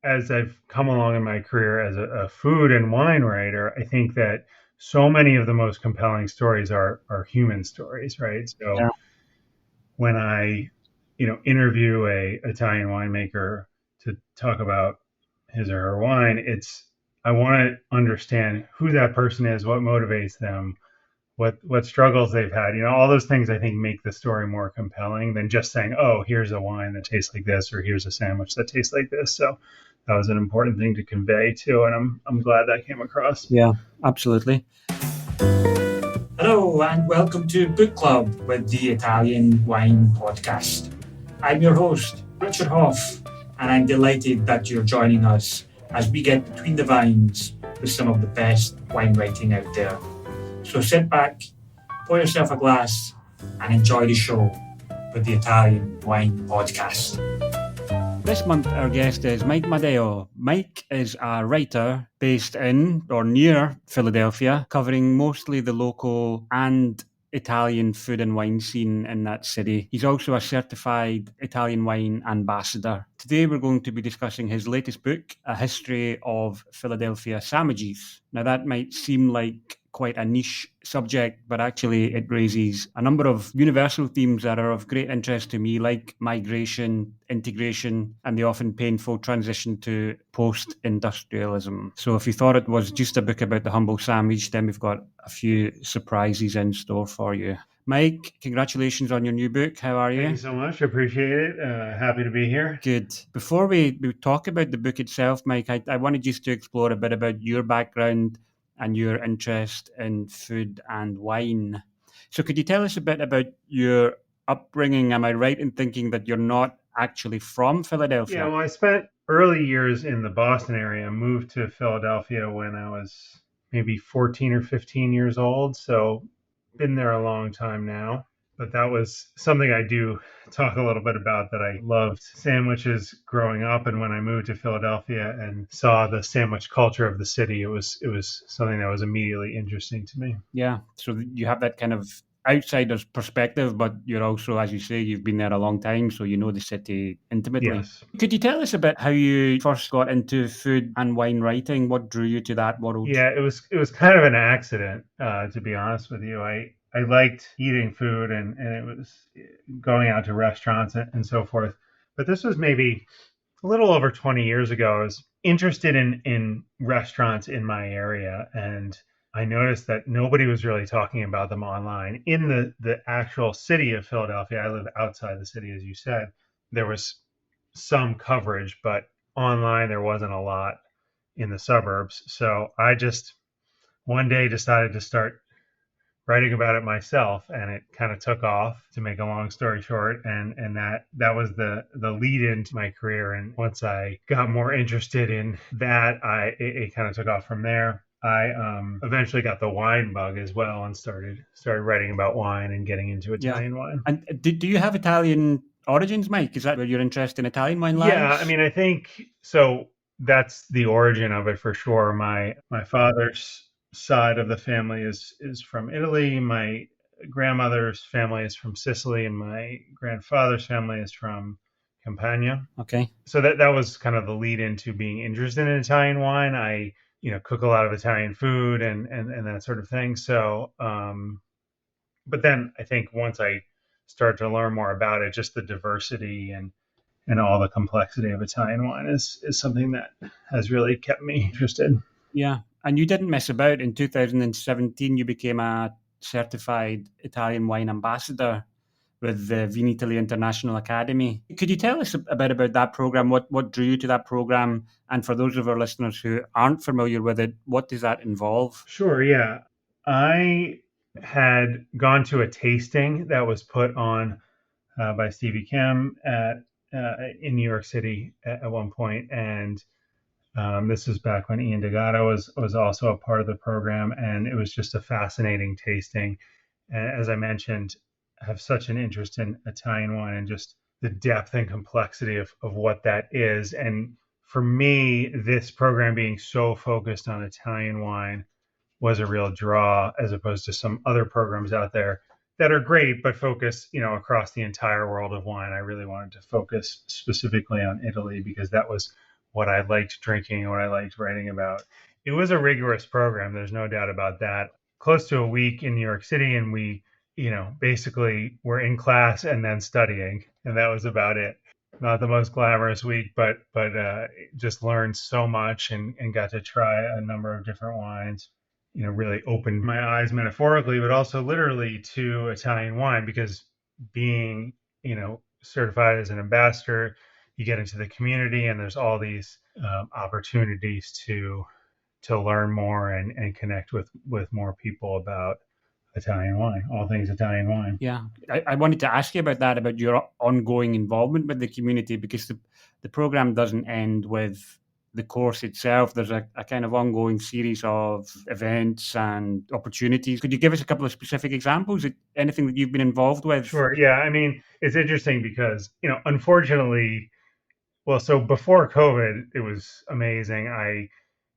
as I've come along in my career as a food and wine writer, I think that so many of the most compelling stories are human stories, right? So Yeah. when I, interview a Italian winemaker to talk about his or her wine, I want to understand who that person is, what motivates them, what struggles they've had. All those things I think make the story more compelling than just saying, "Oh, here's a wine that tastes like this," or "Here's a sandwich that tastes like this." So that was an important thing to convey too, and I'm glad that came across. Yeah, absolutely. Hello, and welcome to Book Club with the Italian Wine Podcast. I'm your host, Richard Hough, and I'm delighted that you're joining us as we get between the vines with some of the best wine writing out there. So sit back, pour yourself a glass, and enjoy the show with the Italian Wine Podcast. This month, our guest is Mike Madaio. Mike is a writer based in or near Philadelphia, covering mostly the local and Italian food and wine scene in that city. He's also a certified Italian wine ambassador. Today, we're going to be discussing his latest book, A History of Philadelphia Sandwiches. Now, that might seem like quite a niche subject, but actually it raises a number of universal themes that are of great interest to me, like migration, integration, and the often painful transition to post-industrialism. So if you thought it was just a book about the humble sandwich, then we've got a few surprises in store for you. Mike, congratulations on your new book. How are Thank you? you so much. I appreciate it. Happy to be here. Good. Before we talk about the book itself, Mike, I wanted just to explore a bit about your background and your interest in food and wine. So, could you tell us a bit about your upbringing? Am I right in thinking that you're not actually from Yeah, Philadelphia? well, I spent early years in the Boston area, moved to Philadelphia when I was maybe 14 or 15 years old. So, been there a long time now. But that was something I do talk a little bit about, that I loved sandwiches growing up. And when I moved to Philadelphia and saw the sandwich culture of the city, it was something that was immediately interesting to me. Yeah. So you have that kind of outsider's perspective, but you're also, as you say, you've been there a long time, so you know the city intimately. Yes. Could you tell us a bit how you first got into food and wine writing? What drew you to that world? Yeah, it was kind of an accident, to be honest with you. I liked eating food, and it was going out to restaurants and so forth. But this was maybe a little over 20 years ago. I was interested in restaurants in my area, and I noticed that nobody was really talking about them online. In the actual city of Philadelphia, I live outside the city, as you said, there was some coverage, but online there wasn't a lot in the suburbs. So I just one day decided to start writing about it myself, and it kind of took off, to make a long story short. And that was the lead into my career. And once I got more interested in that, it kind of took off from there. I eventually got the wine bug as well, and started writing about wine and getting into Yeah. Italian wine. And do you have Italian origins, Mike? Is that where your interest in Italian wine Yeah, I lies? mean, I think so. That's the origin of it for sure. My father's side of the family is from Italy. My grandmother's family is from Sicily, and my grandfather's family is from Campania. Okay. So that was kind of the lead into being interested in Italian wine. I cook a lot of Italian food and that sort of thing. So but then I think once I started to learn more about it, just the diversity and all the complexity of Italian wine is something that has really kept me interested. Yeah. And you didn't mess about. In 2017, you became a certified Italian wine ambassador with the Vinitaly International Academy. Could you tell us a bit about that program? What drew you to that program? And for those of our listeners who aren't familiar with it, what does that involve? Sure, yeah. I had gone to a tasting that was put on by Stevie Kim in New York City at one point, and this was back when Ian DeGato was also a part of the program, and it was just a fascinating tasting. And as I mentioned, I have such an interest in Italian wine and just the depth and complexity of what that is. And for me, this program being so focused on Italian wine was a real draw, as opposed to some other programs out there that are great but focus across the entire world of wine. I really wanted to focus specifically on Italy because that was what I liked drinking and what I liked writing about. It was a rigorous program. There's no doubt about that. Close to a week in New York City, and we, basically were in class and then studying, and that was about it. Not the most glamorous week, but just learned so much and got to try a number of different wines. Really opened my eyes metaphorically, but also literally to Italian wine because being, certified as an ambassador, you get into the community and there's all these opportunities to learn more and connect with more people about Italian wine, all things Italian wine. Yeah, I wanted to ask you about that, about your ongoing involvement with the community, because the program doesn't end with the course itself. There's a kind of ongoing series of events and opportunities. Could you give us a couple of specific examples? Anything that you've been involved with? Sure. Yeah. I mean, it's interesting because, unfortunately, well, so before COVID, it was amazing. I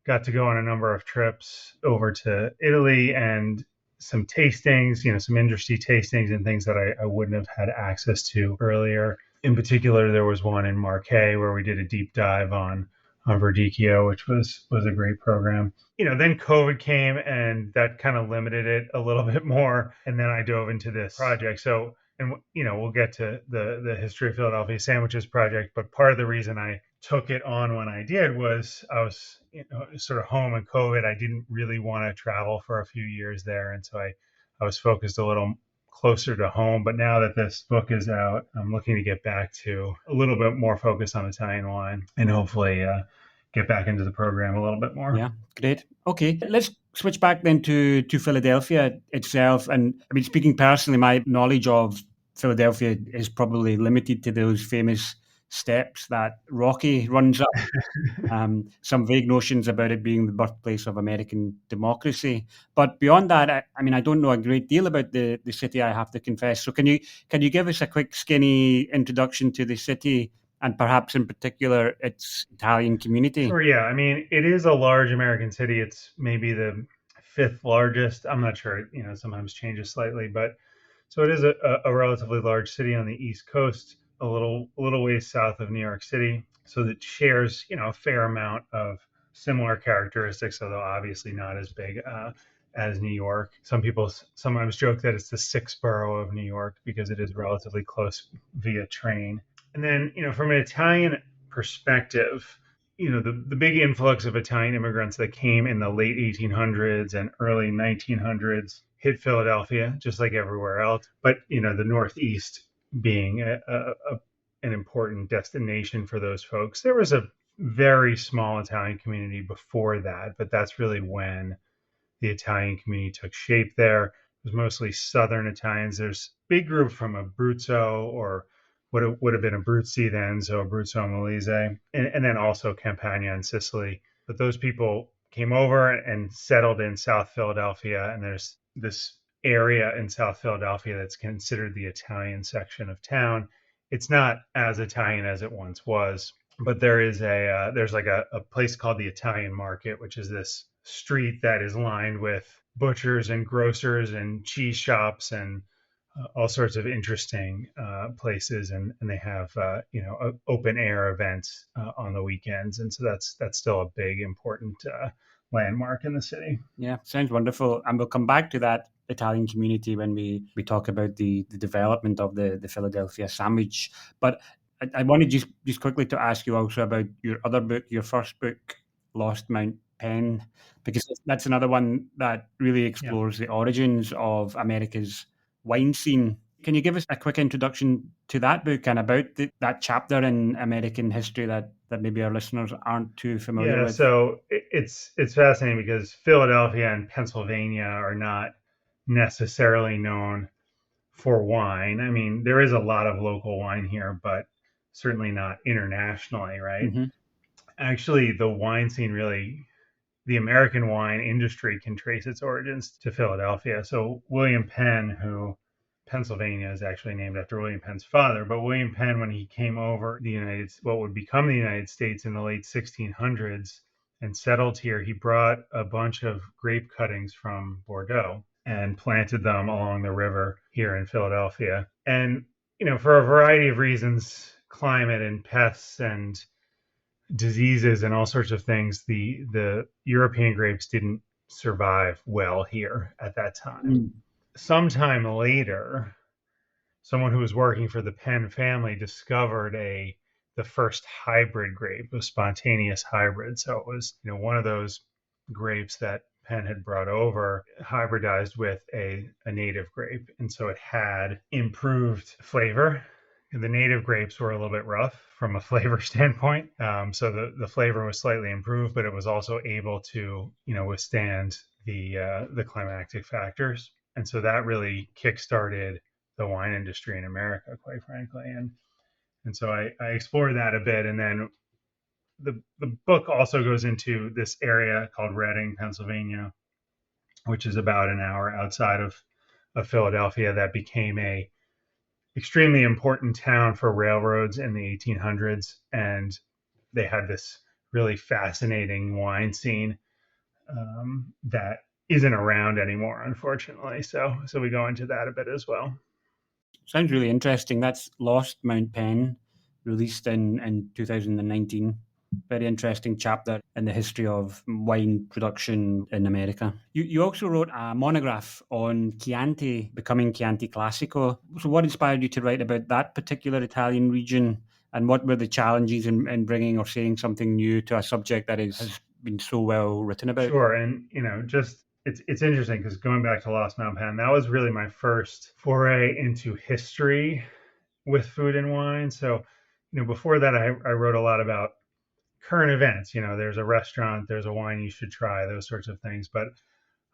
got to go on a number of trips over to Italy and some tastings, some industry tastings and things that I wouldn't have had access to earlier. In particular, there was one in Marquet where we did a deep dive on Verdicchio, which was a great program. Then COVID came and that kind of limited it a little bit more. And then I dove into this project. So, and we'll get to the history of Philadelphia sandwiches project, but part of the reason I took it on when I did was I was sort of home in COVID. I didn't really want to travel for a few years there, and so I was focused a little closer to home. But now that this book is out, I'm looking to get back to a little bit more focus on Italian wine and hopefully get back into the program a little bit more. Yeah, great. Okay, let's switch back then to Philadelphia itself. And I mean, speaking personally, my knowledge of Philadelphia is probably limited to those famous steps that Rocky runs up. Some vague notions about it being the birthplace of American democracy. But beyond that, I mean, I don't know a great deal about the city, I have to confess. So can you give us a quick, skinny introduction to the city and perhaps in particular its Italian community? Sure, yeah. I mean, it is a large American city. It's maybe the fifth largest. I'm not sure, sometimes changes slightly, but so it is a relatively large city on the East Coast, a little ways south of New York City. So that shares, a fair amount of similar characteristics, although obviously not as big as New York. Some people sometimes joke that it's the sixth borough of New York because it is relatively close via train. And then, from an Italian perspective, the big influx of Italian immigrants that came in the late 1800s and early 1900s hit Philadelphia, just like everywhere else. But, the Northeast being an important destination for those folks. There was a very small Italian community before that, but that's really when the Italian community took shape there. It was mostly Southern Italians. There's a big group from Abruzzo, or what would have been Abruzzi then, so Abruzzo Molise, and then also Campania and Sicily. But those people came over and settled in South Philadelphia, and there's this area in South Philadelphia that's considered the Italian section of town. It's not as Italian as it once was, but there's like a place called the Italian Market, which is this street that is lined with butchers and grocers and cheese shops and all sorts of interesting places, and they have open air events on the weekends, and so that's still a big important landmark in the city. Yeah, sounds wonderful, and we'll come back to that Italian community when we talk about the development of the Philadelphia sandwich. But I wanted just quickly to ask you also about your other book, your first book, Lost Mount Penn, because that's another one that really explores the origins of America's wine scene. Can you give us a quick introduction to that book and about that chapter in American history that maybe our listeners aren't too familiar with? So it's fascinating because Philadelphia and Pennsylvania are not necessarily known for wine. I mean, there is a lot of local wine here, but certainly not internationally, right? Mm-hmm. Actually, the wine scene the American wine industry can trace its origins to Philadelphia. So William Penn, who Pennsylvania is actually named after William Penn's father, but William Penn, when he came over what would become the United States in the late 1600s and settled here, he brought a bunch of grape cuttings from Bordeaux and planted them along the river here in Philadelphia. And, for a variety of reasons, climate and pests and diseases and all sorts of things, the European grapes didn't survive well here at that time. Mm. Sometime later, someone who was working for the Penn family discovered the first hybrid grape, a spontaneous hybrid. So it was, one of those grapes that Penn had brought over, hybridized with a native grape. And so it had improved flavor. The native grapes were a little bit rough from a flavor standpoint. So the flavor was slightly improved, but it was also able to, withstand the climactic factors. And so that really kickstarted the wine industry in America, quite frankly. And so I explored that a bit. And then the book also goes into this area called Reading, Pennsylvania, which is about an hour outside of Philadelphia, that became a extremely important town for railroads in the 1800s. And they had this really fascinating wine scene that isn't around anymore, unfortunately. So we go into that a bit as well. Sounds really interesting. That's Lost Mount Penn, released in 2019. Very interesting chapter in the history of wine production in America. You also wrote a monograph on Chianti becoming Chianti Classico. So, what inspired you to write about that particular Italian region, and what were the challenges in bringing or saying something new to a subject that has been so well written about? Sure, and just it's interesting because going back to Lost Mount Penn, that was really my first foray into history with food and wine. So, before that, I wrote a lot about current events. There's a restaurant, there's a wine you should try, those sorts of things. But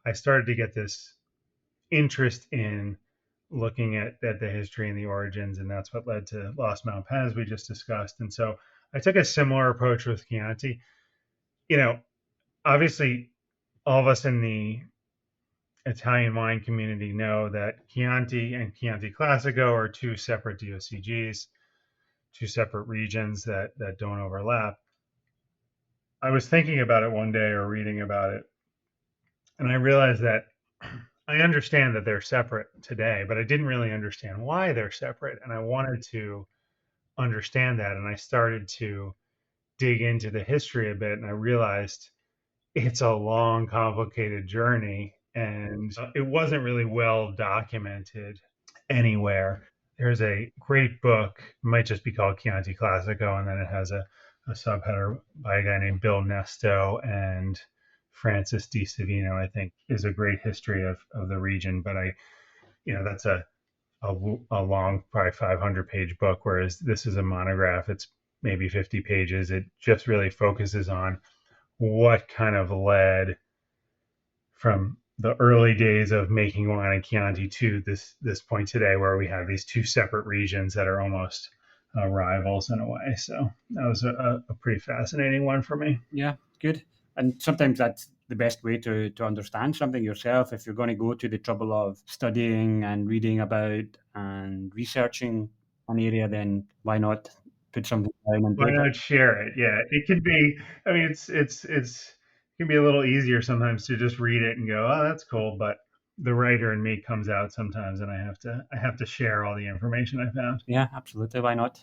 I started to get this interest in looking at the history and the origins, and that's what led to Lost Mount Penn, as we just discussed. And so I took a similar approach with Chianti. Obviously, all of us in the Italian wine community know that Chianti and Chianti Classico are two separate DOCGs, two separate regions that don't overlap. I was thinking about it one day or reading about it, and I realized that I understand that they're separate today, but I didn't really understand why they're separate. And I wanted to understand that. And I started to dig into the history a bit, and I realized it's a long, complicated journey, and it wasn't really well documented anywhere. There's a great book, it might just be called Chianti Classico, and then it has a subheader by a guy named Bill Nesto and Francis Di Savino, I think, is a great history of the region. But that's a long, probably 500-page book, whereas this is a monograph. It's maybe 50 pages. It just really focuses on what kind of led from the early days of making wine in Chianti to this point today, where we have these two separate regions that are almost rivals in a way. So that was a pretty fascinating one for me. Yeah, good. And sometimes that's the best way to understand something yourself. If you're going to go to the trouble of studying and reading about and researching an area, then why not put something down on Why paper? not share it? Yeah, it can be. I mean, it's it can be a little easier sometimes to just read it and go, oh, that's cool. But the writer in me comes out sometimes, and I have to share all the information I found. Yeah, absolutely. Why not?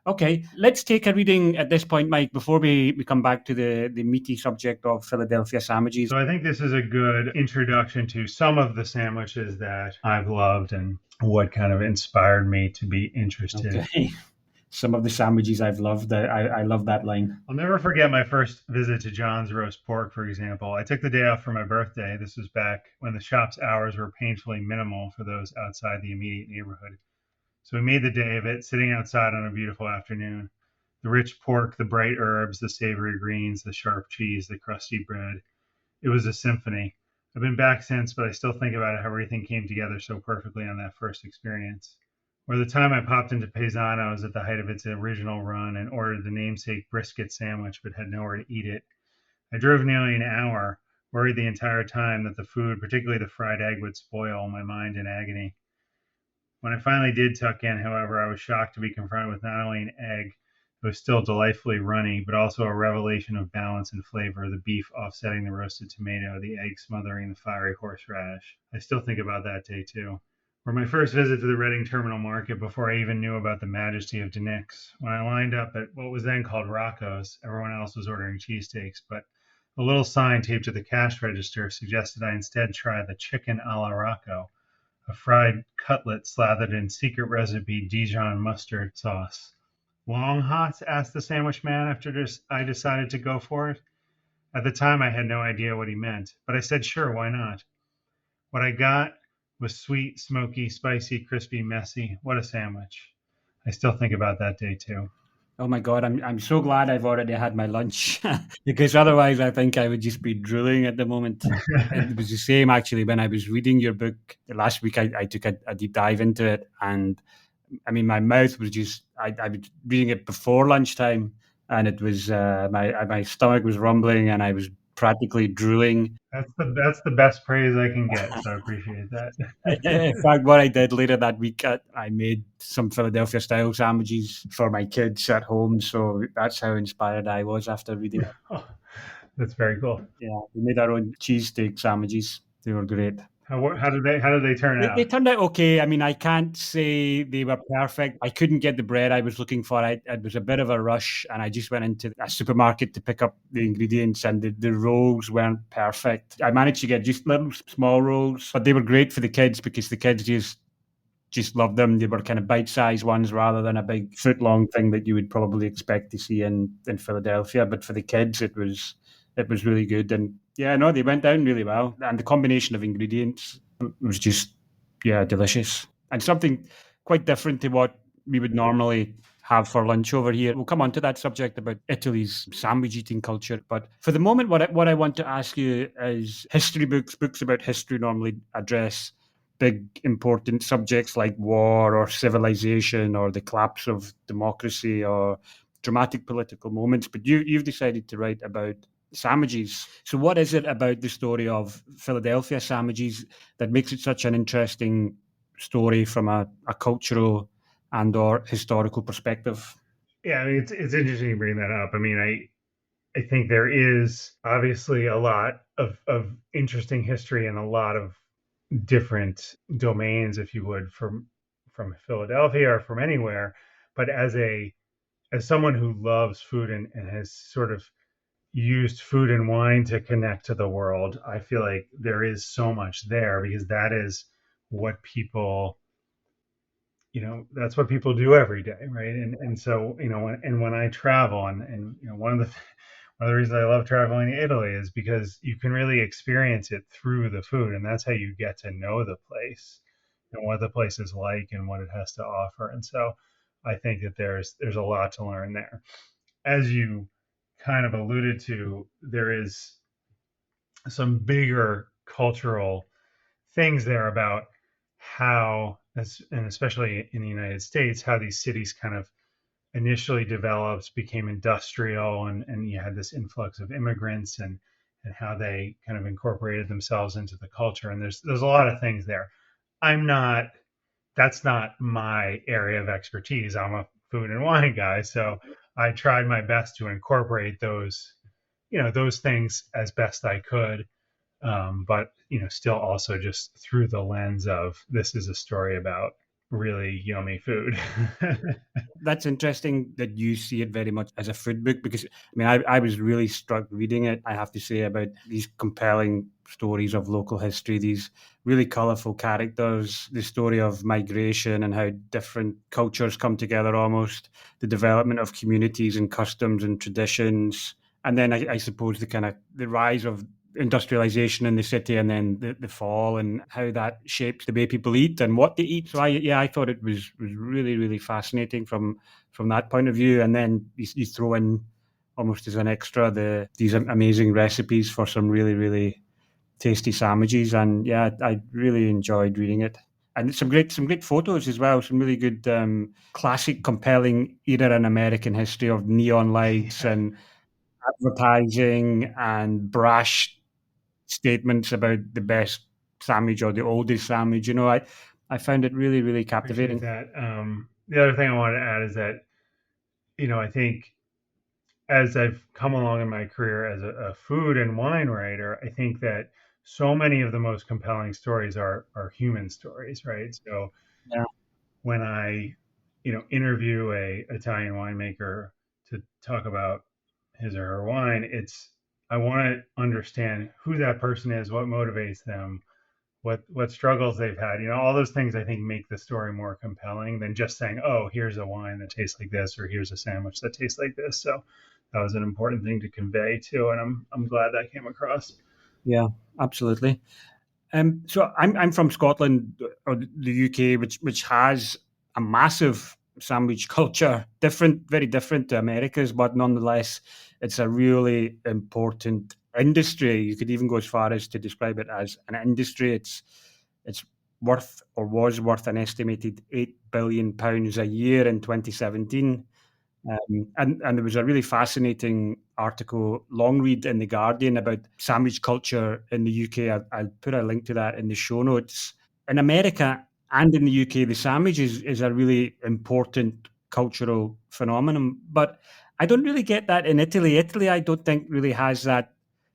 Okay, let's take a reading at this point, Mike, before we come back to the meaty subject of Philadelphia sandwiches. So I think this is a good introduction to some of the sandwiches that I've loved and what kind of inspired me to be interested. Okay. Some of the sandwiches I've loved. I love that line. I'll never forget my first visit to John's Roast Pork, for example. I took the day off for my birthday. This was back when the shop's hours were painfully minimal for those outside the immediate neighborhood. So we made the day of it, sitting outside on a beautiful afternoon. The rich pork, the bright herbs, the savory greens, the sharp cheese, the crusty bread. It was a symphony. I've been back since, but I still think about how everything came together so perfectly on that first experience. Or the time I popped into Paisano's at the height of its original run and ordered the namesake brisket sandwich, but had nowhere to eat it. I drove nearly an hour, worried the entire time that the food, particularly the fried egg, would spoil, my mind in agony. When I finally did tuck in, however, I was shocked to be confronted with not only an egg that was still delightfully runny, but also a revelation of balance and flavor, the beef offsetting the roasted tomato, the egg smothering the fiery horseradish. I still think about that day, too. or my first visit to the Reading Terminal Market before I even knew about the majesty of Denick's. When I lined up at what was then called Rocco's, everyone else was ordering cheesesteaks, but a little sign taped to the cash register suggested I instead try the chicken a la Rocco, a fried cutlet slathered in secret recipe Dijon mustard sauce. Long hots? Asked the sandwich man after I decided to go for it. At the time, I had no idea what he meant, but I said, sure, why not? What I got was sweet, smoky, spicy, crispy, messy. What a sandwich. I still think about that day too. Oh my God, I'm so glad I've already had my lunch because otherwise I think I would just be drooling at the moment. It was the same actually when I was reading your book last week. I took a deep dive into it, and I mean, my mouth was just, I was reading it before lunchtime, and it was, my stomach was rumbling and I was practically drooling. That's the best praise I can get, so I appreciate that. In fact, what I did later that week, I made some Philadelphia style sandwiches for my kids at home. So that's how inspired I was after reading it. Oh, that's very cool. Yeah, we made our own cheesesteak sandwiches. They were great. How did they turn They out? turned out okay. I mean, I can't say they were perfect. I couldn't get the bread I was looking for. It was a bit of a rush, and I just went into a supermarket to pick up the ingredients, and the rolls weren't perfect. I managed to get just little small rolls, but they were great for the kids because the kids just loved them. They were kind of bite-sized ones rather than a big foot-long thing that you would probably expect to see in Philadelphia. But for the kids, it was really good, and yeah, no, they went down really well, and the combination of ingredients was just yeah delicious and something quite different to what we would normally have for lunch over here. We'll come on to that subject about Italy's sandwich eating culture. But for the moment, what I want to ask you is history books about history normally address big important subjects like war or civilization or the collapse of democracy or dramatic political moments. But you've decided to write about sandwiches. So what is it about the story of Philadelphia sandwiches that makes it such an interesting story from a cultural and or historical perspective? Yeah, I mean it's interesting you bring that up. I mean, I think there is obviously a lot of interesting history and a lot of different domains, if you would, from Philadelphia or from anywhere. But as someone who loves food and has sort of used food and wine to connect to the world, I feel like there is so much there because that is what people, that's what people do every day, right? And so, when I travel and one of the reasons I love traveling to Italy is because you can really experience it through the food, and that's how you get to know the place and what the place is like and what it has to offer. And so, I think that there's a lot to learn there. As you kind of alluded to, there is some bigger cultural things there about how, and especially in the United States, how these cities kind of initially developed, became industrial, and you had this influx of immigrants and how they kind of incorporated themselves into the culture. And there's a lot of things there. I'm not That's not my area of expertise. I'm a food and wine guy, so I tried my best to incorporate those things as best I could. But still also just through the lens of this is a story about really yummy food. That's interesting that you see it very much as a food book because I mean I was really struck reading it, I have to say, about these compelling stories of local history, these really colourful characters, the story of migration and how different cultures come together almost, the development of communities and customs and traditions, and then I suppose the kind of the rise of industrialization in the city and then the fall and how that shapes the way people eat and what they eat. So I thought it was really really fascinating from that point of view. And then you throw in almost as an extra these amazing recipes for some really really tasty sandwiches. And yeah, I really enjoyed reading it. And some great photos as well. Some really good classic, compelling era in American history of neon lights Yeah, and advertising and brash statements about the best sandwich or the oldest sandwich. I found it really, really appreciate captivating. that. The other thing I wanted to add is that I think as I've come along in my career as a food and wine writer, I think that so many of the most compelling stories are human stories, right? So Yeah. when I, interview a Italian winemaker to talk about his or her wine, I want to understand who that person is, what motivates them, what struggles they've had. All those things I think make the story more compelling than just saying, "Oh, here's a wine that tastes like this," or "Here's a sandwich that tastes like this." So that was an important thing to convey too, and I'm glad that came across. Yeah, absolutely. So I'm from Scotland or the UK, which has a massive sandwich culture, different, very different to America's, but nonetheless, it's a really important industry. You could even go as far as to describe it as an industry. It's worth or was worth an estimated £8 billion a year in 2017. And there was a really fascinating article, long read in the Guardian about sandwich culture in the UK. I'll put a link to that in the show notes. In America and in the UK, the sandwich is a really important cultural phenomenon, but I don't really get that in Italy. Italy, I don't think really has that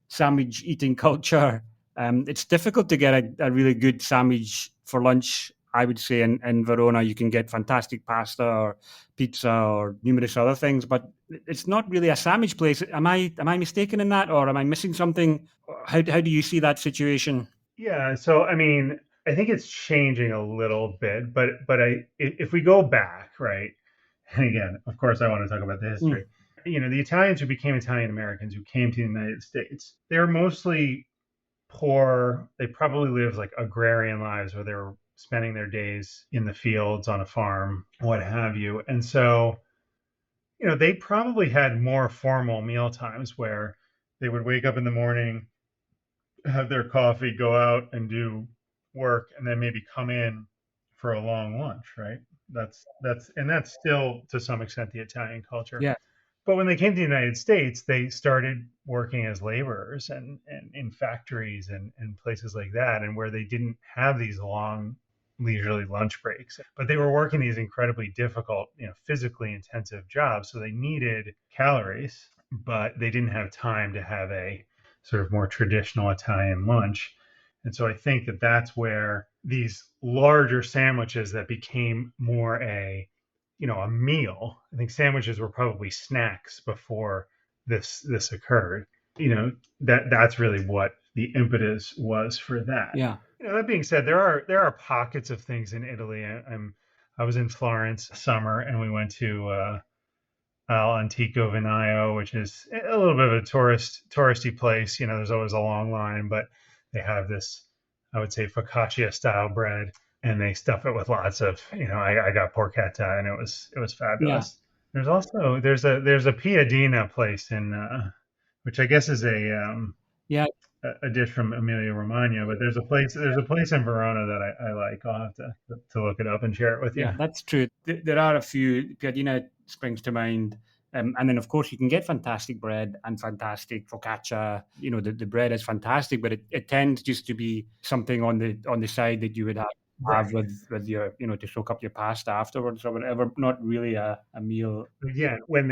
sandwich eating culture. It's difficult to get a really good sandwich for lunch. I would say in Verona, you can get fantastic pasta or pizza or numerous other things, but it's not really a sandwich place. Am I mistaken in that, or am I missing something? How do you see that situation? Yeah, so I mean, I think it's changing a little bit, but if we go back, right? And again, of course, I want to talk about the Mm, history. The Italians who became Italian Americans who came to the United States, they're mostly poor. They probably lived like agrarian lives where they were spending their days in the fields on a farm, what have you. And so, they probably had more formal meal times where they would wake up in the morning, have their coffee, go out and do work, and then maybe come in for a long lunch, right? That's still to some extent the Italian culture. yeah, But when they came to the United States, they started working as laborers and in factories and places like that, and where they didn't have these long leisurely lunch breaks. But they were working these incredibly difficult, physically intensive jobs. So they needed calories, but they didn't have time to have a sort of more traditional Italian lunch. And so I think that that's where these larger sandwiches that became more a meal. I think sandwiches were probably snacks before this occurred. That's really what the impetus was for that. yeah, That being said, there are pockets of things in Italy. I was in Florence summer, and we went to Al Antico Vinaio, which is a little bit of a touristy place. There's always a long line, but they have this, I would say, focaccia style bread, and they stuff it with lots of, I got porchetta, and it was yeah, fabulous. There's a piadina place in which I guess is yeah. a dish from Emilia Romagna, but there's a place in Verona that I like. I'll have to look it up and share it with you. Yeah, that's true. There are a few. Piadina springs to mind. And then, of course, you can get fantastic bread and fantastic focaccia. The bread is fantastic, but it tends just to be something on the side that you would have Right. with your, to soak up your pasta afterwards or whatever. Not really a meal. Yeah, when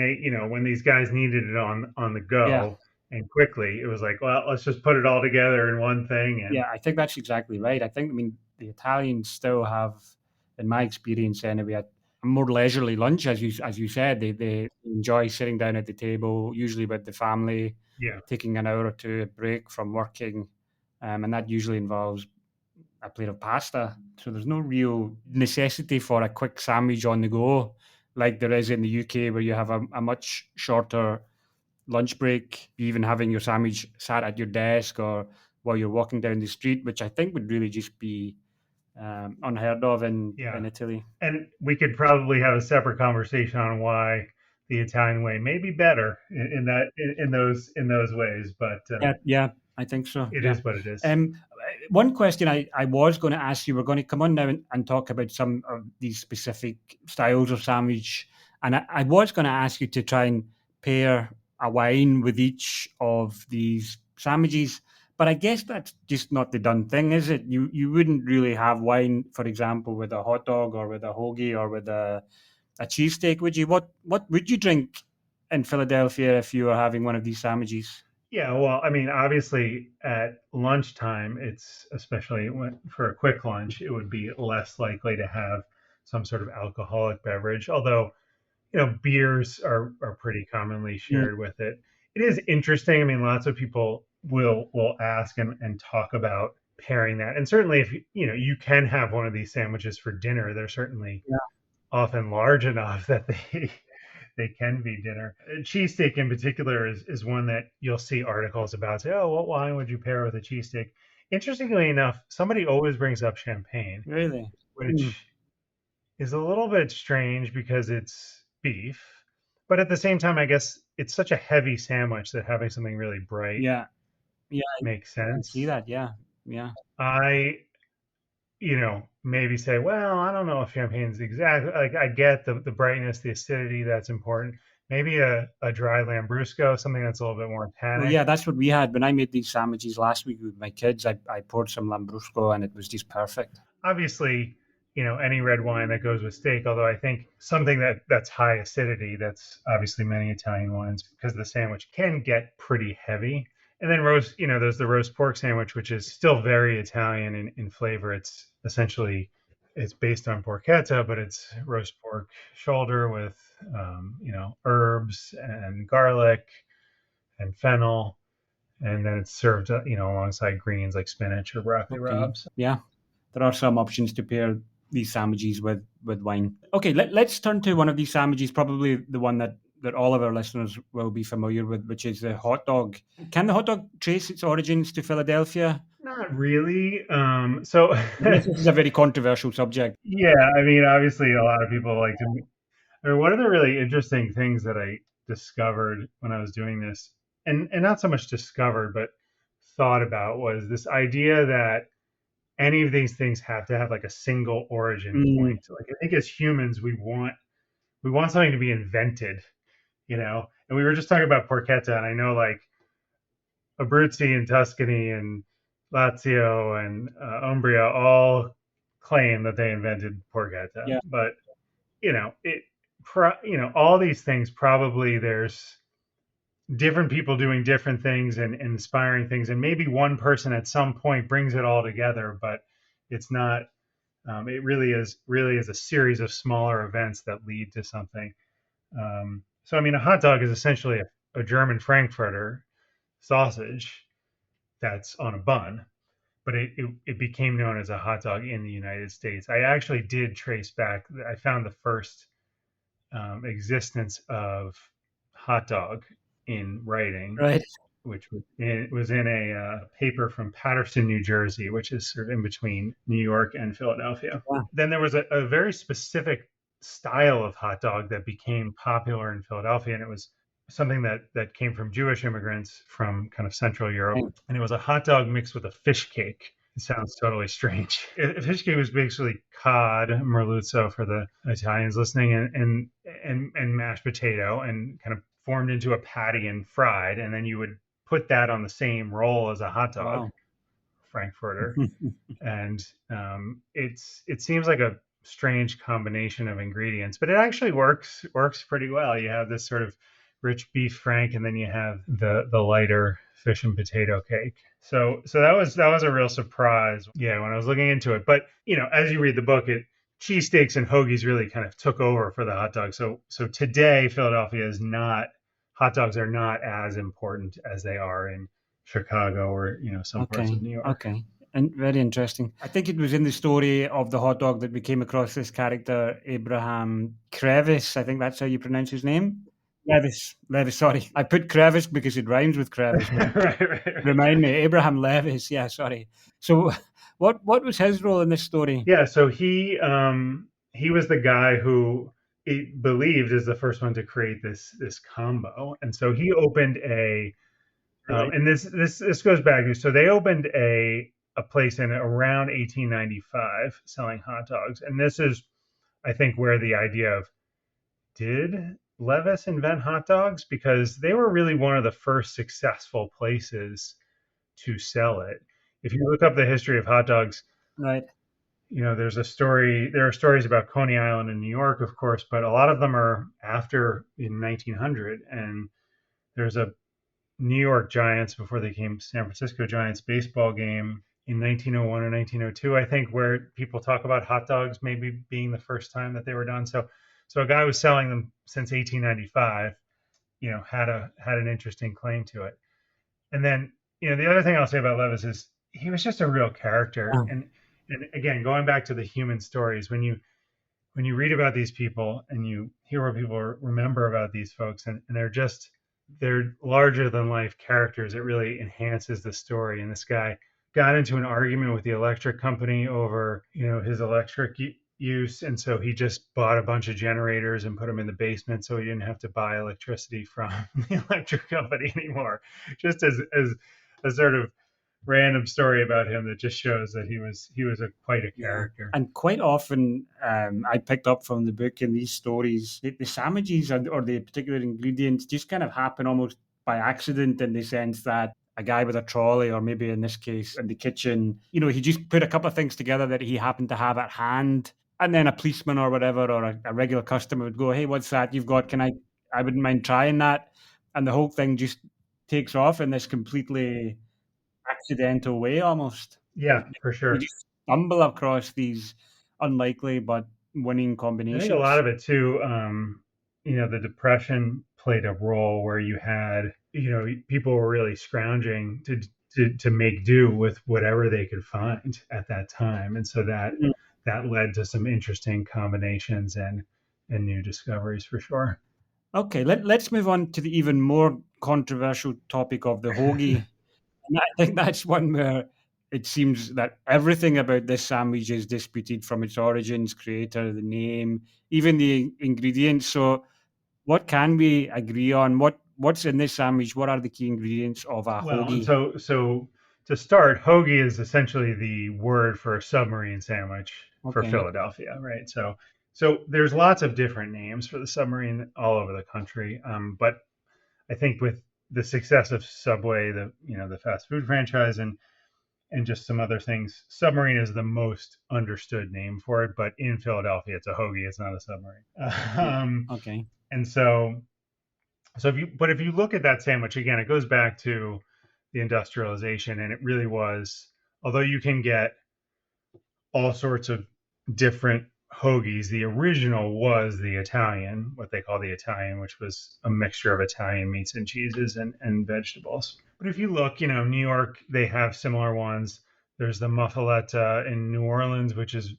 these guys needed it on the Yeah, go and quickly, it was like, well, let's just put it all together in one thing. And yeah, I think that's exactly right. I mean, the Italians still have, in my experience anyway, a more leisurely lunch, as you said. They enjoy sitting down at the table, usually with the family, yeah, taking an hour or two break from working, and that usually involves a plate of pasta. So there's no real necessity for a quick sandwich on the go, like there is in the UK, where you have a much shorter lunch break, even having your sandwich sat at your desk or while you're walking down the street, which I think would really just be unheard of in yeah. Italy. And we could probably have a separate conversation on why the Italian way may be better in those ways, but Yeah, yeah, I think so. it Yeah. is what it is. Um, One question I was going to ask you, we're going to come on now and talk about some of these specific styles of sandwich. And I was going to ask you to try and pair a wine with each of these sandwiches. But I guess that's just not the done thing, is it? You wouldn't really have wine, for example, with a hot dog or with a hoagie or with a cheesesteak, would you? What would you drink in Philadelphia if you were having one of these sandwiches? Yeah, well, I mean, obviously at lunchtime, it's especially for a quick lunch, it would be less likely to have some sort of alcoholic beverage. Although, beers are pretty commonly Mm, shared with it. It is interesting. I mean, lots of people will ask and talk about pairing that. And certainly, if you can have one of these sandwiches for dinner, they're certainly yeah. often large enough that they can be dinner. Cheesesteak in particular is one that you'll see articles about. Say, oh, what wine would you pair with a cheesesteak? Interestingly enough, somebody always brings up champagne, Really? Mm, which is a little bit strange because it's beef, but at the same time, I guess it's such a heavy sandwich that having something really bright yeah. Yeah. makes I can see sense. that. Yeah. Yeah. I maybe say, well, I don't know if champagne's exactly like I get the brightness, the acidity that's important. Maybe a dry Lambrusco, something that's a little bit more Well, tannic. yeah, that's what we had when I made these sandwiches last week with my kids. I poured some Lambrusco and it was just perfect. Obviously, any red wine that goes with steak, although I think something that's high acidity, that's obviously many Italian wines, because the sandwich can get pretty heavy. And then there's the roast pork sandwich, which is still very Italian in flavor. It's based on porchetta, but it's roast pork shoulder with herbs and garlic and fennel, and then it's served alongside greens like spinach or broccoli Okay. rabe. Yeah. There are some options to pair these sandwiches with wine. Okay, let's turn to one of these sandwiches, probably the one that all of our listeners will be familiar with, which is the hot dog. Can the hot dog trace its origins to Philadelphia? Not really. So I guess this is a very controversial subject. yeah, I mean, obviously, a lot of people like to. I mean, one of the really interesting things that I discovered when I was doing this, and not so much discovered, but thought about, was this idea that any of these things have to have like a single origin Mm, point. Like I think as humans, we want something to be invented, And we were just talking about porchetta, and I know like Abruzzi and Tuscany and Lazio and Umbria all claim that they invented porchetta, yeah, but it, all these things probably there's different people doing different things and inspiring things, and maybe one person at some point brings it all together, but it's not. It really is a series of smaller events that lead to something. So I mean, a hot dog is essentially a German Frankfurter sausage that's on a bun, but it became known as a hot dog in the United States. I actually did trace back. I found the first existence of hot dog in writing, right. which was in a paper from Paterson, New Jersey, which is sort of in between New York and Philadelphia. Yeah, Then there was a very specific style of hot dog that became popular in Philadelphia, and it was something that came from Jewish immigrants from kind of Central Europe, right. and it was a hot dog mixed with a fish cake. It sounds totally strange. Fish cake was basically cod, merluzzo for the Italians listening, and mashed potato, and kind of formed into a patty and fried, and then you would put that on the same roll as a hot dog, Wow. Frankfurter, and it seems like a strange combination of ingredients, but it actually works pretty well. You have this sort of rich beef frank, and then you have the lighter fish and potato cake. So that was a real surprise. Yeah, when I was looking into it, but as you read the book, it cheesesteaks and hoagies really kind of took over for the hot dog. So today, Philadelphia is not hot dogs are not as important as they are in Chicago or some parts Okay. of New York. Okay. And very interesting. I think it was in the story of the hot dog that we came across this character, Abraham Crevice. I think that's how you pronounce his name. Levis. Levis, sorry. I put crevice because it rhymes with crevice, but right, right, right. remind me, Abraham Levis. Yeah, sorry. So what was his role in this story? Yeah, so he was the guy who it believed is the first one to create this combo, and so he opened Right. and this goes back. So they opened a place in around 1895 selling hot dogs, and this is I think where the idea of did Levis invent hot dogs, because they were really one of the first successful places to sell it. If you look up the history of hot dogs, Right. there are stories about Coney Island in New York, of course, but a lot of them are after in 1900. And there's New York Giants before they became San Francisco Giants baseball game in 1901 or 1902, I think, where people talk about hot dogs maybe being the first time that they were done. So a guy was selling them since 1895, had an interesting claim to it. And then, the other thing I'll say about Levis is he was just a real character. And again, going back to the human stories, when you read about these people and you hear what people remember about these folks, and they're larger than life characters, it really enhances the story. And this guy got into an argument with the electric company over his electric use, and so he just bought a bunch of generators and put them in the basement so he didn't have to buy electricity from the electric company anymore. Just as a sort of random story about him that just shows that he was quite a character. And quite often, I picked up from the book in these stories, the sandwiches or the particular ingredients just kind of happen almost by accident, in the sense that a guy with a trolley, or maybe in this case in the kitchen, he just put a couple of things together that he happened to have at hand, and then a policeman or whatever, or a regular customer would go, "Hey, what's that you've got? I wouldn't mind trying that," and the whole thing just takes off in this completely accidental way almost. Yeah, for You sure. just stumble across these unlikely but winning I think a lot combinations. of it too, the depression played a role where you had, people were really scrounging to make do with whatever they could find at that time, and so that led to some interesting combinations and new discoveries for sure. Okay, let's move on to the even more controversial topic of the hoagie. And I think that's one where it seems that everything about this sandwich is disputed, from its origins, creator, the name, even the ingredients. So what can we agree on? What's in this sandwich? What are the key ingredients of a Well, and hoagie? so to start, hoagie is essentially the word for a submarine sandwich for Okay. Philadelphia, right? So there's lots of different names for the submarine all over the country, but I think with the success of Subway, the fast food franchise, and just some other things, submarine is the most understood name for it. But in Philadelphia, it's a hoagie; it's not a submarine. Okay. And if you look at that sandwich again, it goes back to the industrialization, and it really was. Although you can get all sorts of different hoagies, the original was the Italian, what they call the Italian, which was a mixture of Italian meats and cheeses and vegetables. But if you look, New York, they have similar ones. There's the muffaletta in New Orleans, which is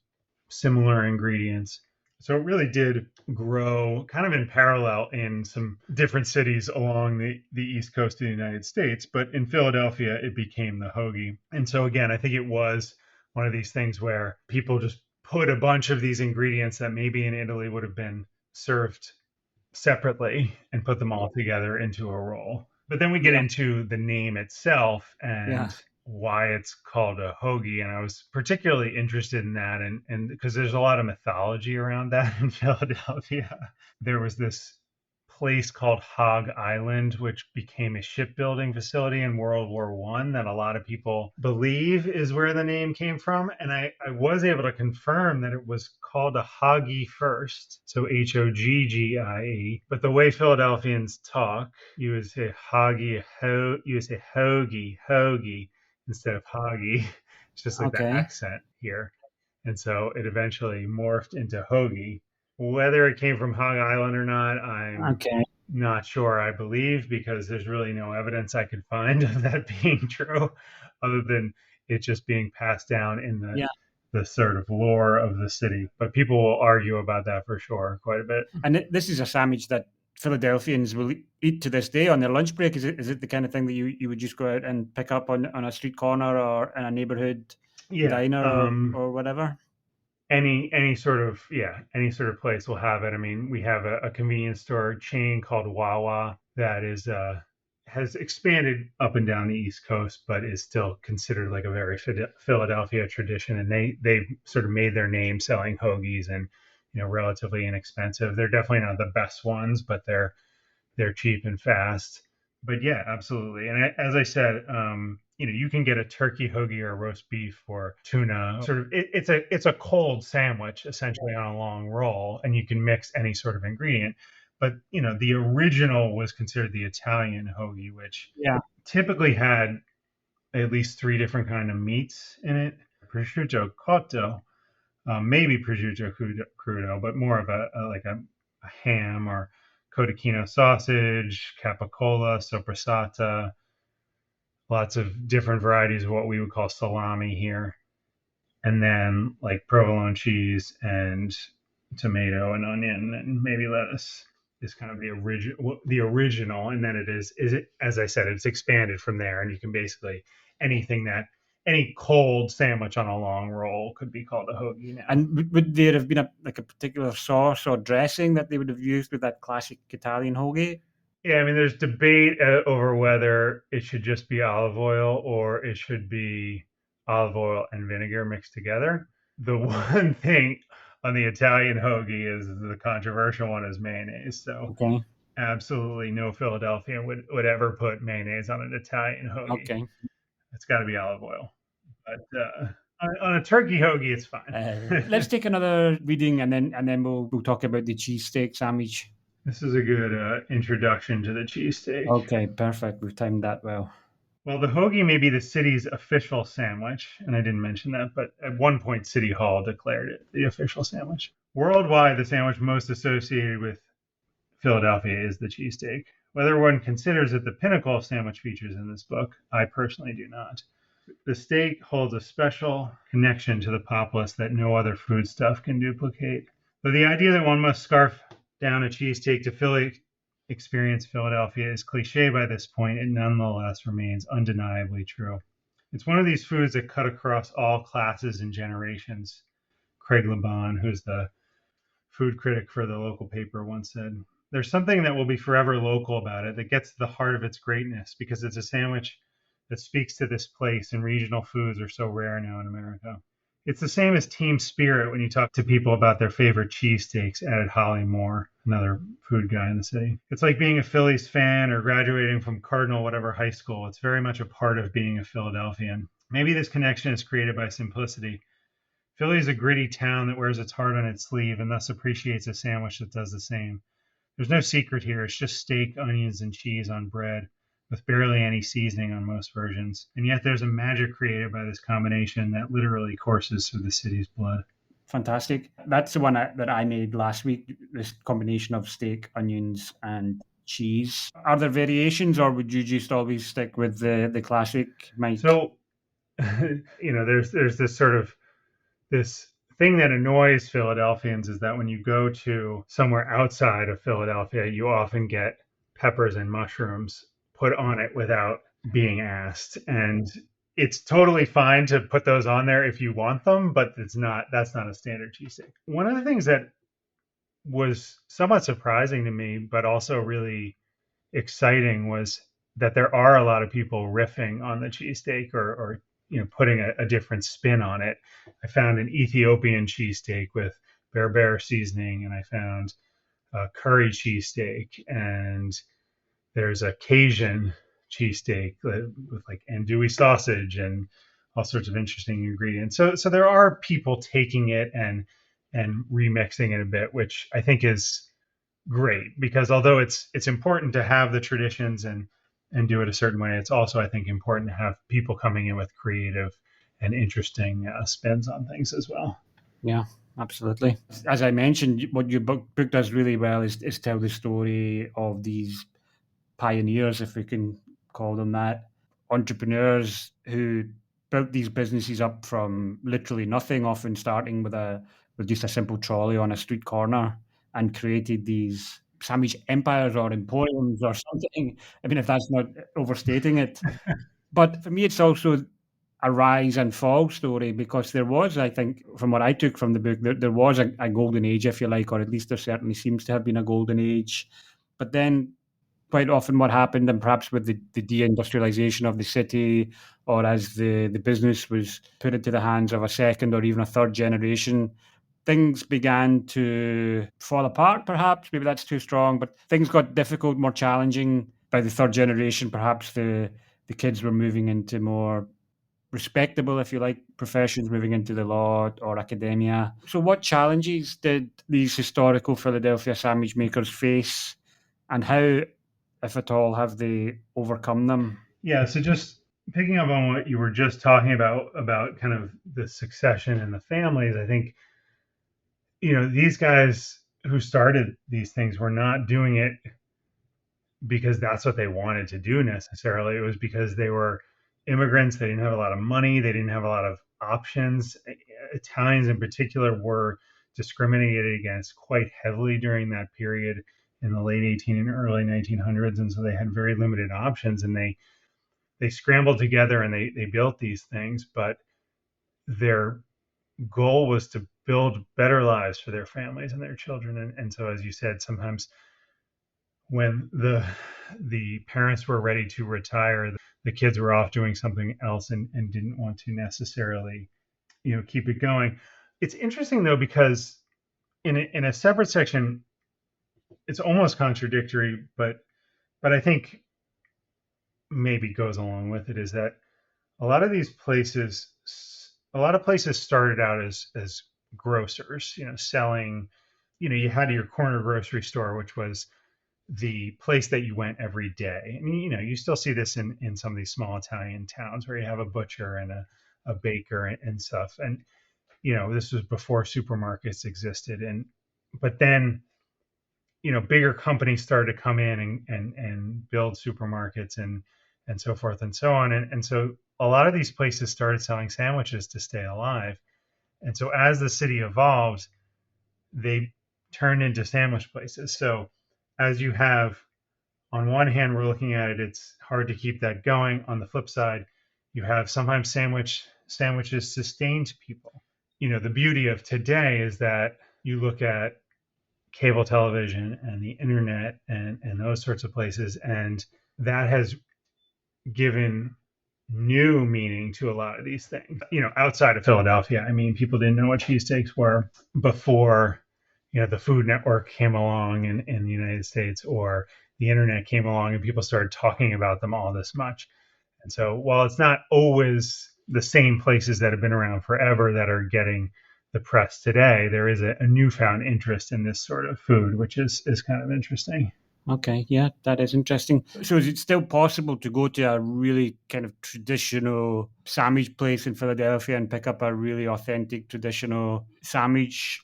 similar ingredients. So it really did grow kind of in parallel in some different cities along the East Coast of the United States. But in Philadelphia, it became the hoagie. And so, again, I think it was one of these things where people just put a bunch of these ingredients that maybe in Italy would have been served separately and put them all together into a roll. But then we get Yeah. into the name itself Yeah. and why it's called a hoagie. And I was particularly interested in that, and because there's a lot of mythology around that in Philadelphia. There was this place called Hog Island, which became a shipbuilding facility in World War I, that a lot of people believe is where the name came from. And I was able to confirm that it was called a Hoggie first, so Hogggie. But the way Philadelphians talk, you would say Hoggie, you would say hoagie instead of Hoggie. It's just like the Okay. accent here. And so it eventually morphed into hoagie. Whether it came from Hog Island or not, I'm Okay. not sure. I believe, because there's really no evidence I could find of that being true, other than it just being passed down in the Yeah. the sort of lore of the city. But people will argue about that for sure quite a bit. And this is a sandwich that Philadelphians will eat to this day on their lunch break. Is it the kind of thing that you would just go out and pick up on a street corner or in a neighborhood Yeah. diner or whatever? Any sort of place will have it. I mean, we have a convenience store chain called Wawa that is has expanded up and down the East Coast, but is still considered like a very Philadelphia tradition. And they've sort of made their name selling hoagies, and relatively inexpensive. They're definitely not the best ones, but they're cheap and fast. But yeah, absolutely. And as I said, you can get a turkey hoagie or a roast beef or tuna. Sort of, it's a cold sandwich essentially on a long roll, and you can mix any sort of ingredient. But the original was considered the Italian hoagie, which typically had at least three different kind of meats in it: prosciutto cotto, maybe prosciutto crudo, but more of a ham, or cotechino sausage, capicola, sopressata, lots of different varieties of what we would call salami here, and then like provolone cheese and tomato and onion and maybe lettuce is kind of the original, and then it, as I said, it's expanded from there, and you can basically any cold sandwich on a long roll could be called a hoagie now. And would there have been a particular sauce or dressing that they would have used with that classic Italian hoagie? Yeah, I mean, there's debate over whether it should just be olive oil or it should be olive oil and vinegar mixed together. The one thing on the Italian hoagie is the controversial one is mayonnaise. So absolutely no Philadelphian would ever put mayonnaise on an Italian hoagie. Okay. It's got to be olive oil. But on a turkey hoagie, it's fine. Let's take another reading, and then we'll talk about the cheesesteak sandwich. This is a good introduction to the cheesesteak. Okay, perfect. We've timed that well. Well, the hoagie may be the city's official sandwich, and I didn't mention that, but at one point, City Hall declared it the official sandwich. Worldwide, the sandwich most associated with Philadelphia is the cheesesteak. Whether one considers it the pinnacle of sandwich features in this book, I personally do not. The steak holds a special connection to the populace that no other foodstuff can duplicate. Though the idea that one must scarf down a cheesesteak to experience Philadelphia is cliche by this point, it nonetheless remains undeniably true. It's one of these foods that cut across all classes and generations. Craig Laban, who's the food critic for the local paper, once said, "There's something that will be forever local about it that gets to the heart of its greatness because it's a sandwich that speaks to this place, and regional foods are so rare now in America." It's the same as team spirit when you talk to people about their favorite cheesesteaks, added Holly Moore, another food guy in the city. It's like being a Phillies fan or graduating from Cardinal whatever high school. It's very much a part of being a Philadelphian. Maybe this connection is created by simplicity. Philly is a gritty town that wears its heart on its sleeve and thus appreciates a sandwich that does the same. There's no secret here. It's just steak, onions, and cheese on bread, with barely any seasoning on most versions. And yet there's a magic created by this combination that literally courses through the city's blood. Fantastic. That's the one that I made last week, this combination of steak, onions, and cheese. Are there variations, or would you just always stick with the classic, Mike? So, there's this sort of this thing that annoys Philadelphians is that when you go to somewhere outside of Philadelphia, you often get peppers and mushrooms put on it without being asked. And it's totally fine to put those on there if you want them, but that's not a standard cheesesteak. One of the things that was somewhat surprising to me, but also really exciting, was that there are a lot of people riffing on the cheesesteak or putting a different spin on it. I found an Ethiopian cheesesteak with bear seasoning, and I found a curry cheesesteak, and there's a Cajun cheesesteak with like andouille sausage and all sorts of interesting ingredients. So there are people taking it and remixing it a bit, which I think is great, because although it's important to have the traditions and do it a certain way, it's also, I think, important to have people coming in with creative and interesting spins on things as well. Yeah, absolutely. As I mentioned, what your book does really well is tell the story of these pioneers, if we can call them that, entrepreneurs who built these businesses up from literally nothing, often starting with just a simple trolley on a street corner, and created these sandwich empires or emporiums or something. I mean, if that's not overstating it. But for me, it's also a rise and fall story, because there was, I think, from what I took from the book, there was a golden age, if you like, or at least there certainly seems to have been a golden age. But then quite often what happened, and perhaps with the deindustrialization of the city, or as the business was put into the hands of a second or even a third generation, things began to fall apart, perhaps. Maybe that's too strong, but things got difficult, more challenging. By the third generation, perhaps the kids were moving into more respectable, if you like, professions moving into the law or academia. So, what challenges did these historical Philadelphia sandwich makers face, and how, if at all, have they overcome them? Yeah, so just picking up on what you were just talking about kind of the succession and the families, I think, these guys who started these things were not doing it because that's what they wanted to do necessarily. It was because they were immigrants. They didn't have a lot of money. They didn't have a lot of options. Italians in particular were discriminated against quite heavily during that period in the late 18 and early 1900s, and so they had very limited options. And they scrambled together and they built these things, but their goal was to build better lives for their families and their children. And so, as you said, sometimes when the parents were ready to retire, the kids were off doing something else and didn't want to necessarily, keep it going. It's interesting though, because in a separate section, it's almost contradictory, but I think maybe goes along with it, is that a lot of these places, a lot of places started out as grocers, selling. You had your corner grocery store, which was the place that you went every day. I mean, you still see this in some of these small Italian towns where you have a butcher and a baker and stuff. And, this was before supermarkets existed. But then, bigger companies started to come in and build supermarkets and so forth and so on. And so a lot of these places started selling sandwiches to stay alive. And so as the city evolved, they turned into sandwich places. So as you have, on one hand, we're looking at it, it's hard to keep that going. On the flip side, you have sometimes sandwiches sustained people. The beauty of today is that you look at cable television and the internet and those sorts of places, and that has given new meaning to a lot of these things. Outside of Philadelphia, I mean, people didn't know what cheesesteaks were before, the Food Network came along in the United States, or the internet came along and people started talking about them all this much. And so while it's not always the same places that have been around forever that are getting the press today, there is a newfound interest in this sort of food, which is kind of interesting. Okay, yeah, that is interesting. So is it still possible to go to a really kind of traditional sandwich place in Philadelphia and pick up a really authentic traditional sandwich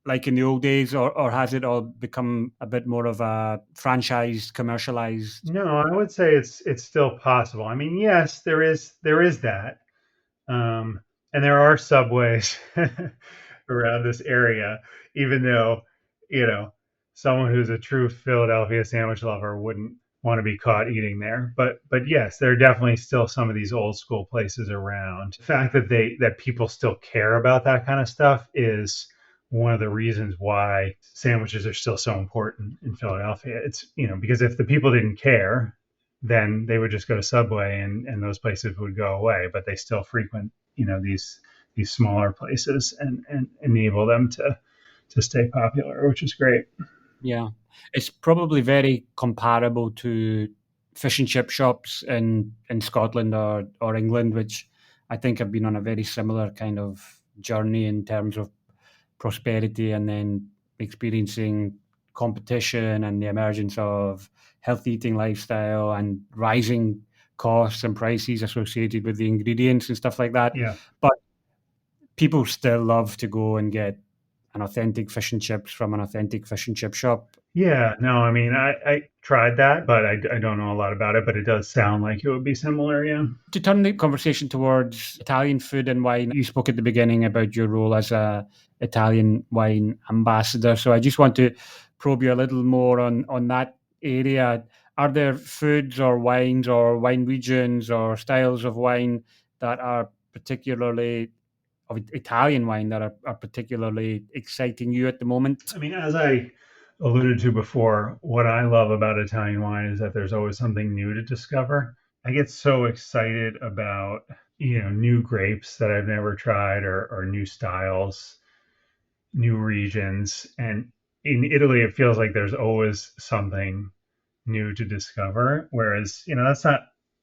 like in the old days, or has it all become a bit more of a franchised, commercialized? No, I would say it's still possible. I mean, yes, there is that. And there are subways around this area, even though, you know, someone who's a true Philadelphia sandwich lover wouldn't want to be caught eating there. But yes, there are definitely still some of these old school places around. The fact that people still care about that kind of stuff is one of the reasons why sandwiches are still so important in Philadelphia. It's, because if the people didn't care, then they would just go to Subway and those places would go away. But they still frequent, these smaller places and enable them to stay popular, which is great. Yeah, it's probably very comparable to fish and chip shops in Scotland or England, which I think have been on a very similar kind of journey in terms of prosperity and then experiencing competition and the emergence of healthy eating lifestyle and rising costs and prices associated with the ingredients and stuff like that. Yeah. But people still love to go and get an authentic fish and chips from an authentic fish and chip shop. Yeah, no, I mean, I tried that, but I don't know a lot about it, but it does sound like it would be similar. Yeah. To turn the conversation towards Italian food and wine, you spoke at the beginning about your role as a Italian wine ambassador. So I just want to probe you a little more on that area. Are there foods or wines or wine regions or styles of wine that are particularly of Italian wine that are particularly exciting you at the moment? I mean, as I alluded to before, what I love about Italian wine is that there's always something new to discover. I get so excited about, new grapes that I've never tried, or new styles, new regions. And in Italy, it feels like there's always something new to discover. Whereas, that's not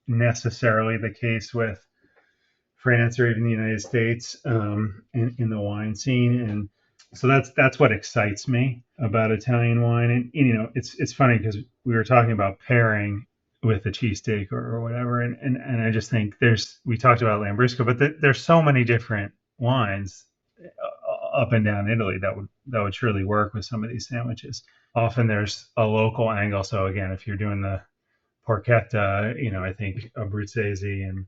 necessarily the case with France or even the United States in the wine scene. And so that's what excites me about Italian wine. And it's funny because we were talking about pairing with a cheesesteak or whatever, and I just think we talked about Lambrusco, but there's so many different wines up and down Italy that would surely work with some of these sandwiches. Often there's a local angle. So again, if you're doing the porchetta, I think Abruzzese and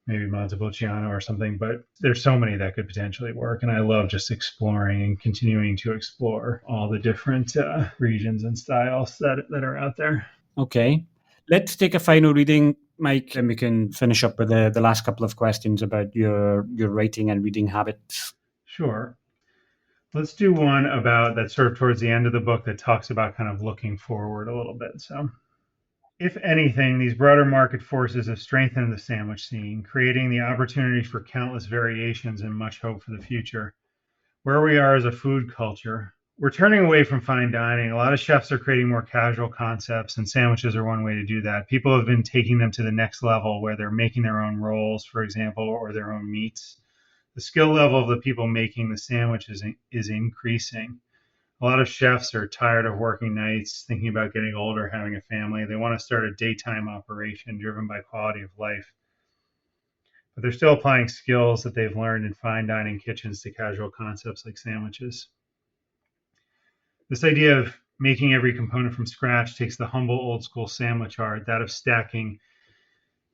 maybe Montepulciano or something, but there's so many that could potentially work. And I love just exploring and continuing to explore all the different regions and styles that are out there. Okay. Let's take a final reading, Mike, and we can finish up with the last couple of questions about your writing and reading habits. Sure. Let's do one about that's sort of towards the end of the book that talks about kind of looking forward a little bit. So, if anything, these broader market forces have strengthened the sandwich scene, creating the opportunity for countless variations and much hope for the future. Where we are as a food culture, we're turning away from fine dining. A lot of chefs are creating more casual concepts, and sandwiches are one way to do that. People have been taking them to the next level where they're making their own rolls, for example, or their own meats. The skill level of the people making the sandwiches is increasing. A lot of chefs are tired of working nights, thinking about getting older, having a family. They want to start a daytime operation driven by quality of life. But they're still applying skills that they've learned in fine dining kitchens to casual concepts like sandwiches. This idea of making every component from scratch takes the humble old school sandwich art, that of stacking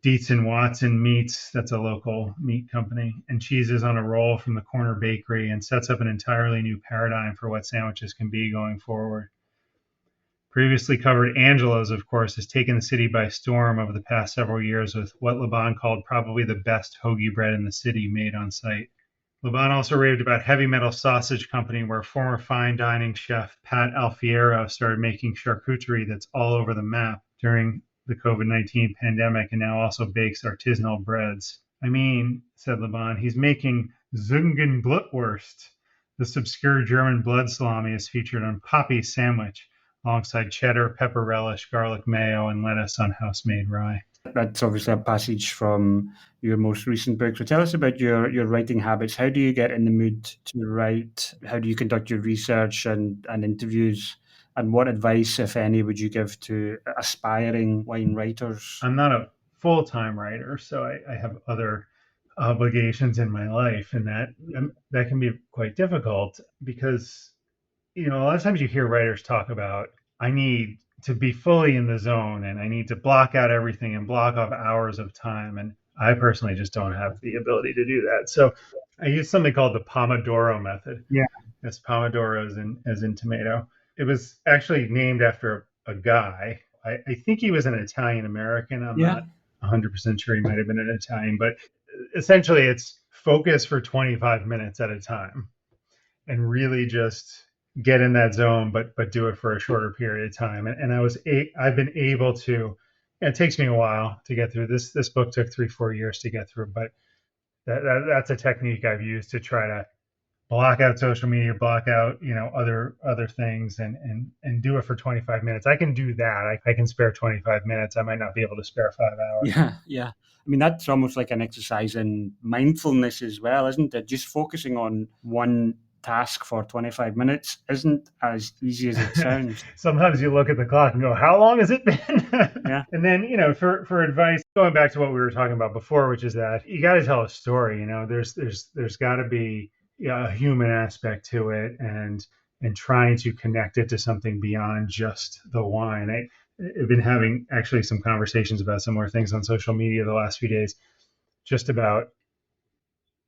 Dietz and Watson Meats, that's a local meat company, and cheeses on a roll from the corner bakery, and sets up an entirely new paradigm for what sandwiches can be going forward. Previously covered Angelo's, of course, has taken the city by storm over the past several years with what Laban called probably the best hoagie bread in the city made on site. Laban also raved about Heavy Metal Sausage Company, where former fine dining chef Pat Alfiero started making charcuterie that's all over the map during the COVID-19 pandemic, and now also bakes artisanal breads. I mean, said Laban, he's making Zungenblutwurst. This obscure German blood salami is featured on Poppy's sandwich, alongside cheddar, pepper relish, garlic mayo, and lettuce on house-made rye. That's obviously a passage from your most recent book. So tell us about your writing habits. How do you get in the mood to write? How do you conduct your research and interviews? And what advice, if any, would you give to aspiring wine writers? I'm not a full-time writer, so I have other obligations in my life, and that can be quite difficult because a lot of times you hear writers talk about, I need to be fully in the zone and I need to block out everything and block off hours of time. And I personally just don't have the ability to do that. So I use something called the Pomodoro method. Yeah. That's Pomodoro as in tomato. It was actually named after a guy. I think he was an Italian American. I'm not 100% sure he might have been an Italian, but essentially it's focus for 25 minutes at a time and really just get in that zone, but do it for a shorter period of time. And I've been able to. It takes me a while to get through this. This book took 3-4 years to get through, but that's a technique I've used to try to block out social media, block out other things, and do it for 25 minutes. I can do that. I can spare 25 minutes. I might not be able to spare 5 hours. Yeah. I mean, that's almost like an exercise in mindfulness as well, isn't it? Just focusing on one task for 25 minutes isn't as easy as it sounds. Sometimes you look at the clock and go, how long has it been? Yeah. And then, for advice, going back to what we were talking about before, which is that you got to tell a story. There's got to be a human aspect to it, and trying to connect it to something beyond just the wine. I've been having actually some conversations about similar things on social media the last few days, just about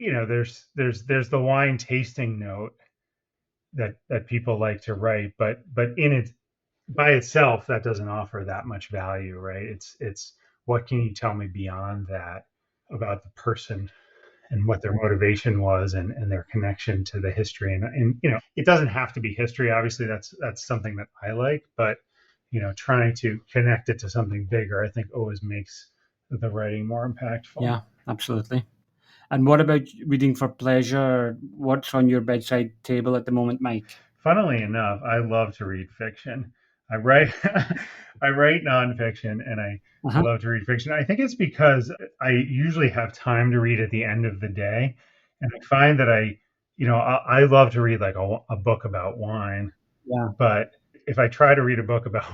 there's the wine tasting note that people like to write, but in it by itself that doesn't offer that much value, right? It's what can you tell me beyond that about the person and what their motivation was and their connection to the history, and it doesn't have to be history. Obviously that's something that I like, but trying to connect it to something bigger I think always makes the writing more impactful. Yeah, absolutely. And what about reading for pleasure? What's on your bedside table at the moment, Mike? Funnily enough, I love to read fiction. I write I write nonfiction, and I Uh-huh. love to read fiction. I think it's because I usually have time to read at the end of the day, and I find that I love to read like a book about wine, Yeah. but if I try to read a book about,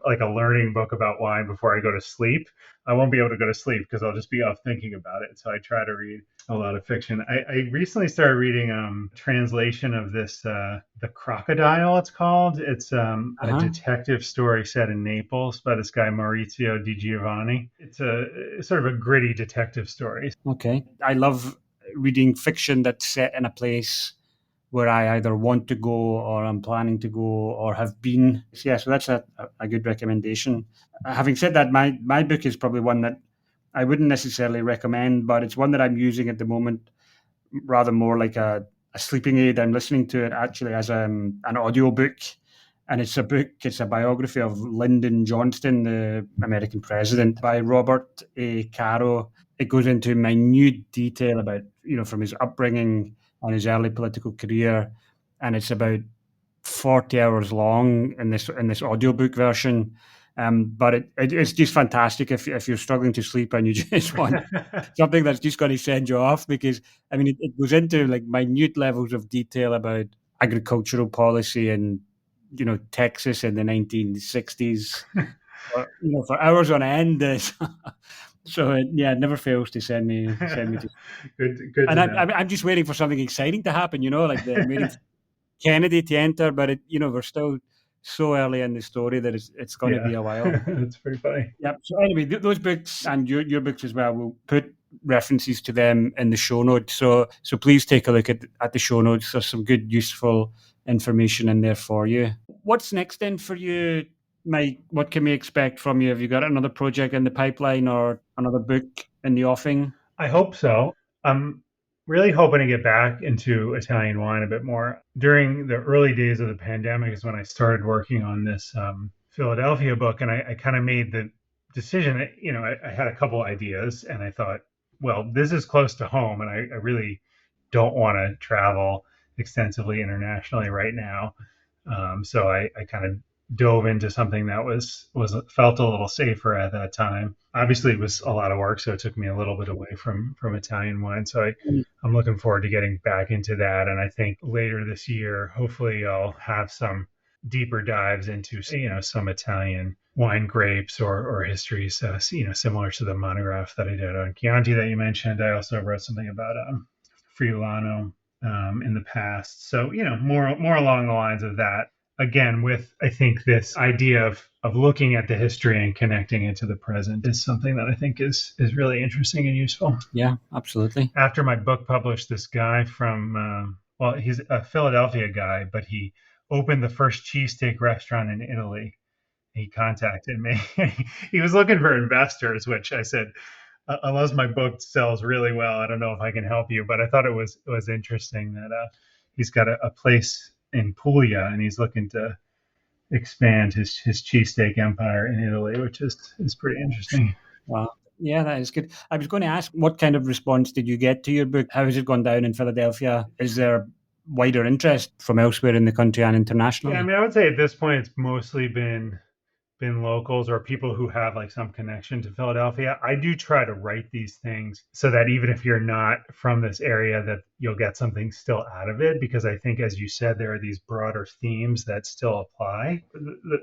like a learning book about wine before I go to sleep, I won't be able to go to sleep because I'll just be up thinking about it. So I try to read a lot of fiction. I recently started reading translation of this The Crocodile. It's called. It's a Uh-huh. detective story set in Naples by this guy Maurizio Di Giovanni. It's a sort of a gritty detective story. Okay. I love reading fiction that's set in a place where I either want to go or I'm planning to go or have been. So, yeah, so that's a good recommendation. Having said that, my book is probably one that I wouldn't necessarily recommend, but it's one that I'm using at the moment rather more like a sleeping aid. I'm listening to it actually as an audio book. And it's a book, it's a biography of Lyndon Johnson, the American president, by Robert A. Caro. It goes into minute detail about, from his upbringing and his early political career. And it's about 40 hours long in this audiobook version. But it's just fantastic if you're struggling to sleep and you just want something that's just going to send you off, because I mean it goes into like minute levels of detail about agricultural policy and Texas in the 1960s, for hours on end. So yeah, it never fails to send me to. Good And to I'm, know. I'm I'm just waiting for something exciting to happen. Like I'm waiting for Kennedy to enter, but we're still so early in the story that it's going to Yeah, be a while. that's pretty funny. Yep. So anyway, those books and your books as well, we'll put references to them in the show notes. So please take a look at the show notes. There's some good, useful information in there for you. What's next then for you, Mike? What can we expect from you? Have you got another project in the pipeline or another book in the offing? I hope so. I'm really hoping to get back into Italian wine a bit more. During the early days of the pandemic is when I started working on this Philadelphia book, and I kind of made the decision. I had a couple ideas, and I thought, well, this is close to home, and I really don't want to travel extensively internationally right now. So I kind of dove into something that was felt a little safer at that time. Obviously, it was a lot of work, so it took me a little bit away from Italian wine. So I'm looking forward to getting back into that. And I think later this year, hopefully, I'll have some deeper dives into some Italian wine grapes or histories, similar to the monograph that I did on Chianti that you mentioned. I also wrote something about Friulano in the past. So more along the lines of that. Again, with I think this idea of looking at the history and connecting it to the present is something that I think is really interesting and useful. Yeah, absolutely. After my book published, this guy from he's a Philadelphia guy, but he opened the first cheesesteak restaurant in Italy. He contacted me. He was looking for investors, which I said, unless my book sells really well, I don't know if I can help you. But I thought it was interesting that he's got a place in Puglia, and he's looking to expand his cheesesteak empire in Italy, which is pretty interesting. Wow. Yeah, that is good. I was going to ask, what kind of response did you get to your book? How has it gone down in Philadelphia? Is there wider interest from elsewhere in the country and Yeah, I internationally? mean, I would say at this point it's mostly been locals or people who have like some connection to Philadelphia. I do try to write these things so that even if you're not from this area, that you'll get something still out of it. Because I think, as you said, there are these broader themes that still apply.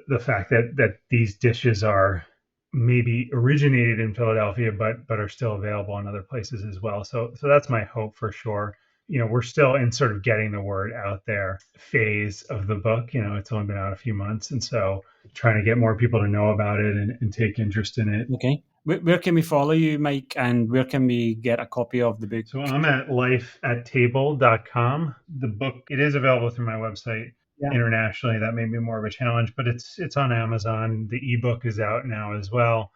The fact that these dishes are maybe originated in Philadelphia, but are still available in other places as well. So that's my hope for sure. We're still in sort of getting the word out there phase of the book. It's only been out a few months, and so trying to get more people to know about it and take interest in it. Okay. Where can we follow you, Mike, and where can we get a copy of the book? So I'm at lifeattable.com. The book, it is available through my website Yeah. internationally. That may be more of a challenge, but it's on Amazon. The ebook is out now as well.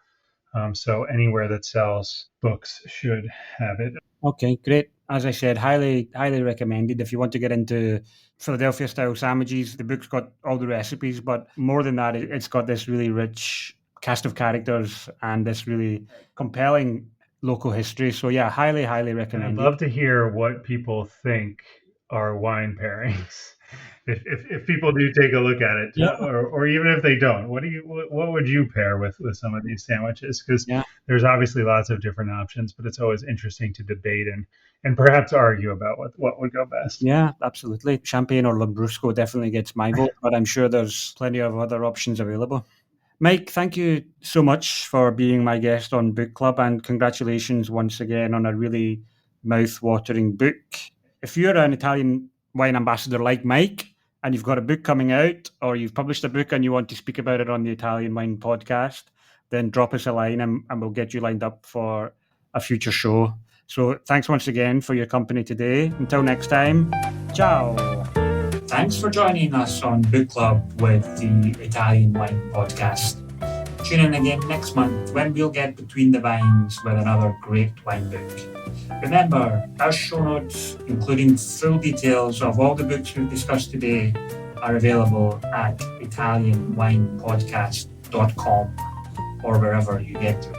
So anywhere that sells books should have it. Okay, great. As I said, highly, highly recommended. If you want to get into Philadelphia style sandwiches, the book's got all the recipes, but more than that, it's got this really rich cast of characters and this really compelling local history. So yeah, highly, highly And I'd recommended. love to hear what people think are wine pairings. if people do take a look at it, Yeah. or even if they don't, what would you pair with some of these sandwiches? Because Yeah. there's obviously lots of different options, but it's always interesting to debate and perhaps argue about what would go best. Yeah, absolutely. Champagne or Lambrusco definitely gets my vote, but I'm sure there's plenty of other options available. Mike, thank you so much for being my guest on Book Club, and congratulations once again on a really mouth-watering book. If you're an Italian wine ambassador like Mike, and you've got a book coming out, or you've published a book and you want to speak about it on the Italian Wine Podcast, then drop us a line and we'll get you lined up for a future show. So thanks once again for your company today. Until next time, ciao. Thanks for joining us on Book Club with the Italian Wine Podcast. Tune in again next month when we'll get between the vines with another great wine book. Remember, our show notes, including full details of all the books we've discussed today, are available at italianwinepodcast.com or wherever you get them.